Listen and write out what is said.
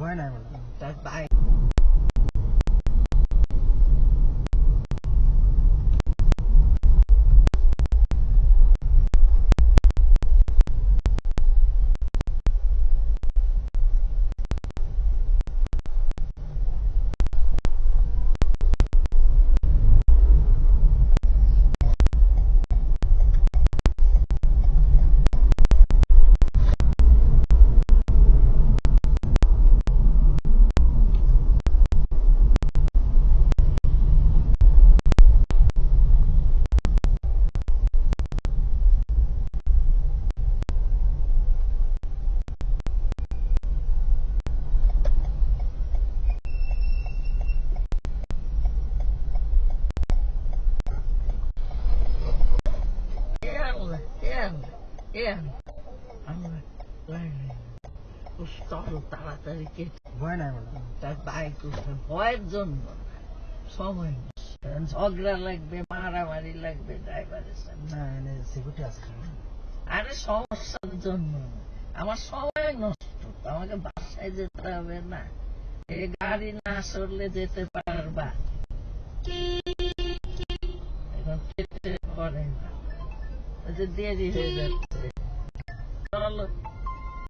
ভয় নাই বলে তার বাইক তাড়াতাড়ি ভয় নাই বলে তার বাইক উঠে ভয়ের জন্য সময় ঝগড়া লাগবে মারামারি লাগবে ড্রাইভারের সাথে না এনে সিকিউরিটি আছে আরে সমস্যার জন্য আমার সময় নষ্ট আমাকে বাসায় যেতে হবে না এই গাড়ি না সরলে যেতে পারবা এখন করে না দেরি হয়ে যাচ্ছে